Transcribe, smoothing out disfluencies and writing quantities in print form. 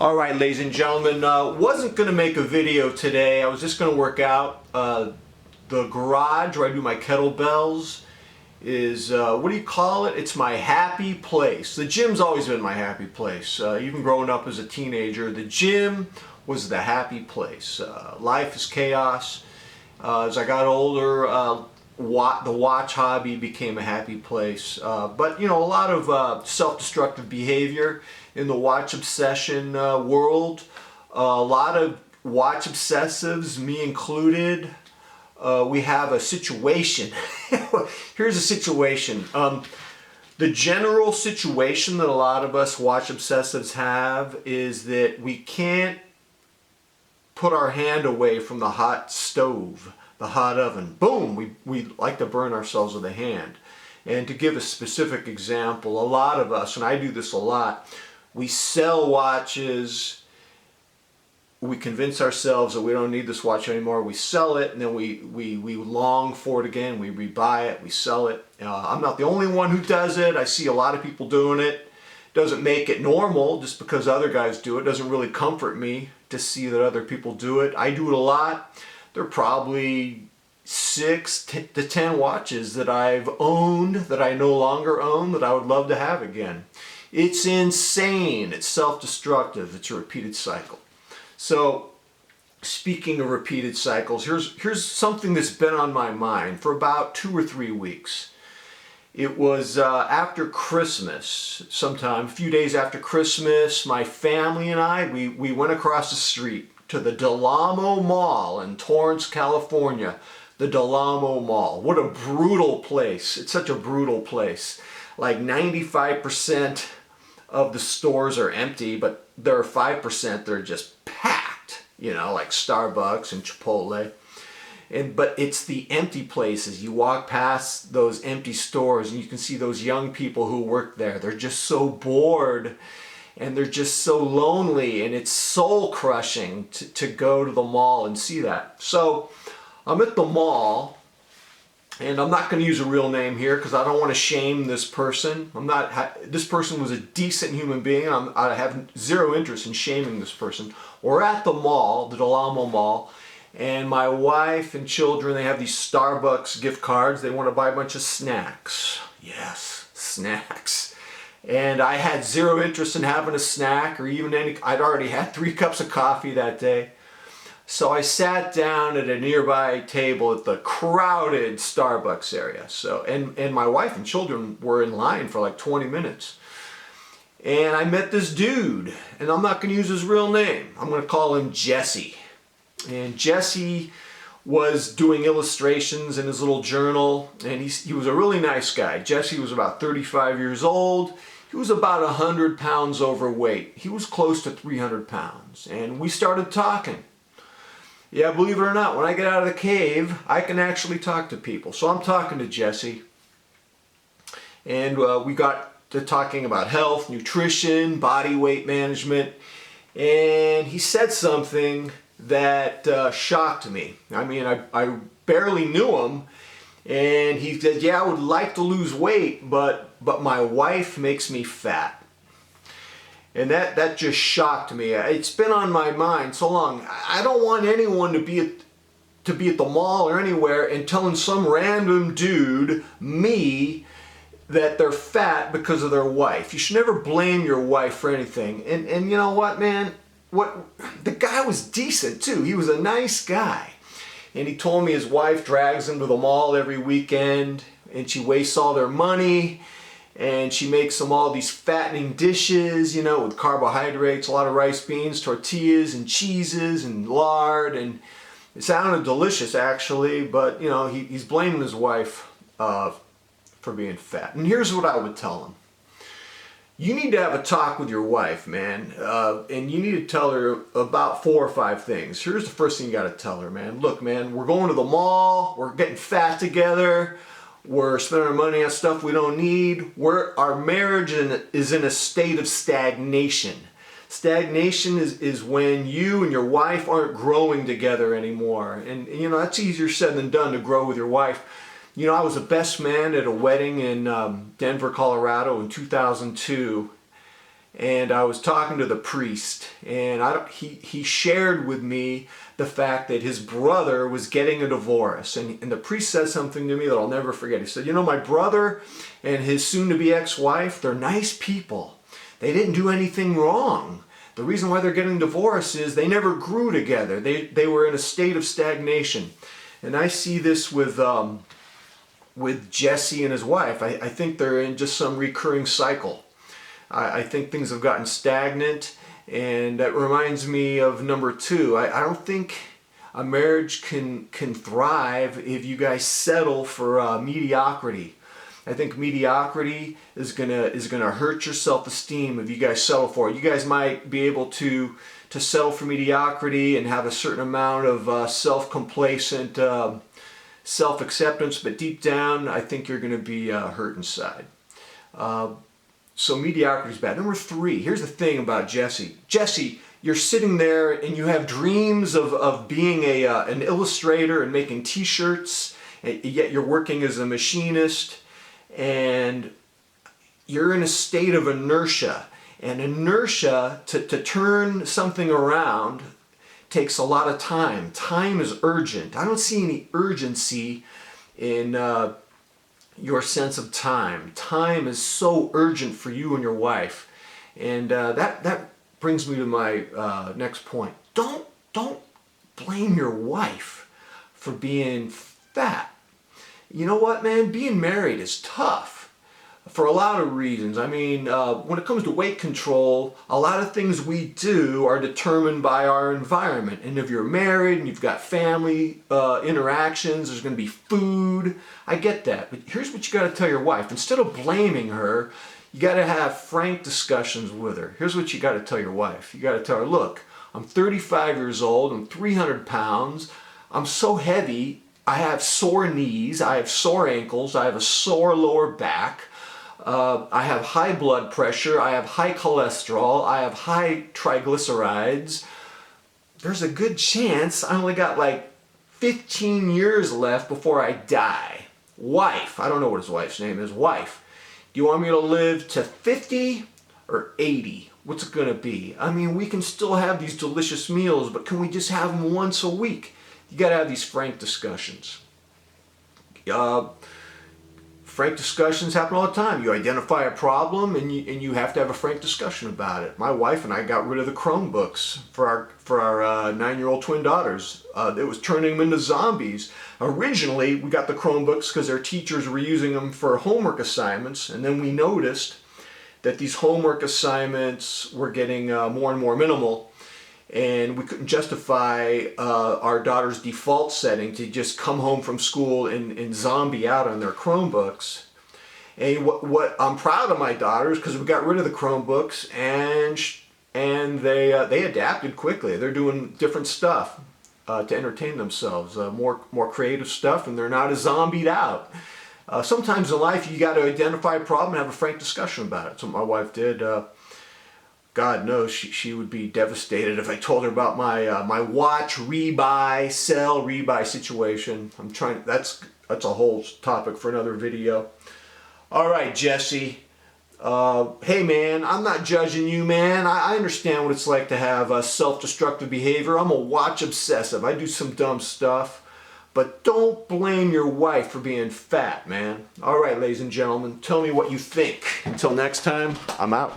All right, ladies and gentlemen, wasn't going to make a video today. I was just going to work out. The garage where I do my kettlebells is, what do you call it? It's my happy place. The gym's always been my happy place. Even growing up as a teenager, the gym was the happy place. Life is chaos. As I got older, the watch hobby became a happy place. But you know, a lot of self-destructive behavior in the watch obsession world. A lot of watch obsessives, me included. We have a situation. Here's a situation. The general situation that a lot of us watch obsessives have is that we can't put our hand away from the hot stove, the hot oven. Boom! We like to burn ourselves with a hand. And to give a specific example, a lot of us, and I do this a lot, we sell watches. We convince ourselves that we don't need this watch anymore. We sell it, and then we long for it again. We rebuy it, we sell it. I'm not the only one who does it. I see a lot of people doing it. Doesn't make it normal just because other guys do it. Doesn't really comfort me to see that other people do it. I do it a lot. There are probably 6 to 10 watches that I've owned that I no longer own that I would love to have again. It's insane. It's self-destructive. It's a repeated cycle. So, speaking of repeated cycles, here's something that's been on my mind for about 2 or 3 weeks. It was after Christmas, sometime, a few days after Christmas, my family and I, we went across the street to the Amo Mall in Torrance, California. The Amo Mall. What a brutal place. It's such a brutal place. Like 95% of the stores are empty, but there are 5% that are just packed, you know, like Starbucks and Chipotle. But it's the empty places. You walk past those empty stores and you can see those young people who work there. They're just so bored and they're just so lonely, and it's soul crushing to go to the mall and see that. So I'm at the mall, and I'm not going to use a real name here because I don't want to shame this person. This person was a decent human being. I have zero interest in shaming this person. We're at the mall, the Amo Mall, and my wife and children, they have these Starbucks gift cards. They want to buy a bunch of snacks. Yes, snacks. And I had zero interest in having a snack or even any. I'd already had 3 cups of coffee that day. So I sat down at a nearby table at the crowded Starbucks area. And my wife and children were in line for like 20 minutes. And I met this dude, and I'm not going to use his real name. I'm going to call him Jesse. And Jesse was doing illustrations in his little journal, and he was a really nice guy. Jesse was about 35 years old. He was about 100 pounds overweight. He was close to 300 pounds. And we started talking. Yeah, believe it or not, when I get out of the cave, I can actually talk to people. So I'm talking to Jesse, and we got to talking about health, nutrition, body weight management, and he said something that shocked me. I mean, I barely knew him, and he said, yeah, I would like to lose weight, but my wife makes me fat. And that just shocked me. It's been on my mind so long. I don't want anyone to be at the mall or anywhere and telling some random dude, me, that they're fat because of their wife. You should never blame your wife for anything. And you know what, man? The guy was decent too. He was a nice guy. And he told me his wife drags him to the mall every weekend and she wastes all their money. And she makes them all these fattening dishes, you know, with carbohydrates, a lot of rice, beans, tortillas, and cheeses, and lard. And it sounded delicious, actually, but, you know, he's blaming his wife for being fat. And here's what I would tell him. You need to have a talk with your wife, man. And you need to tell her about 4 or 5 things. Here's the first thing you got to tell her, man. Look, man, we're going to the mall. We're getting fat together. We're spending our money on stuff we don't need. Our marriage is in a state of stagnation. Stagnation is when you and your wife aren't growing together anymore. And you know, that's easier said than done to grow with your wife. You know, I was a best man at a wedding in Denver, Colorado in 2002. and I was talking to the priest, and he shared with me the fact that his brother was getting a divorce, and the priest said something to me that I'll never forget. He said, you know, my brother and his soon-to-be ex-wife, they're nice people. They didn't do anything wrong. The reason why they're getting divorced is they never grew together. They were in a state of stagnation. And I see this with Jesse and his wife. I think they're in just some recurring cycle. I think things have gotten stagnant, and that reminds me of number 2. I don't think a marriage can thrive if you guys settle for mediocrity. I think mediocrity is gonna hurt your self-esteem if you guys settle for it. You guys might be able to settle for mediocrity and have a certain amount of self-complacent self-acceptance, but deep down, I think you're gonna be hurt inside. So mediocrity is bad. Number 3, here's the thing about Jesse. Jesse, you're sitting there and you have dreams of being an illustrator and making t-shirts, and yet you're working as a machinist, and you're in a state of inertia. And inertia, to turn something around, takes a lot of time. Time is urgent. I don't see any urgency in your sense of time. Time is so urgent for you and your wife. And that brings me to my next point. Don't blame your wife for being fat. You know what, man? Being married is tough for a lot of reasons. I mean, when it comes to weight control, a lot of things we do are determined by our environment. And if you're married and you've got family interactions, there's going to be food. I get that. But here's what you got to tell your wife. Instead of blaming her, you got to have frank discussions with her. Here's what you got to tell your wife. You got to tell her, look, I'm 35 years old. I'm 300 pounds. I'm so heavy. I have sore knees. I have sore ankles. I have a sore lower back. I have high blood pressure, I have high cholesterol, I have high triglycerides. There's a good chance I only got like 15 years left before I die. Wife, I don't know what his wife's name is. Wife, do you want me to live to 50 or 80? What's it going to be? I mean, we can still have these delicious meals, but can we just have them once a week? You got to have these frank discussions. Frank discussions happen all the time. You identify a problem and you have to have a frank discussion about it. My wife and I got rid of the Chromebooks for our 9-year-old twin daughters. It was turning them into zombies. Originally, we got the Chromebooks because their teachers were using them for homework assignments, and then we noticed that these homework assignments were getting more and more minimal, and we couldn't justify our daughter's default setting to just come home from school and zombie out on their Chromebooks. And what I'm proud of my daughters, because we got rid of the Chromebooks, and they adapted quickly. They're doing different stuff to entertain themselves, more creative stuff, and they're not as zombied out. Sometimes in life you got to identify a problem and have a frank discussion about it. That's what my wife did. God knows she would be devastated if I told her about my watch rebuy, sell, rebuy situation. That's a whole topic for another video. All right, Jesse. Hey man, I'm not judging you, man. I understand what it's like to have self-destructive behavior. I'm a watch obsessive. I do some dumb stuff. But don't blame your wife for being fat, man. All right, ladies and gentlemen, tell me what you think. Until next time, I'm out.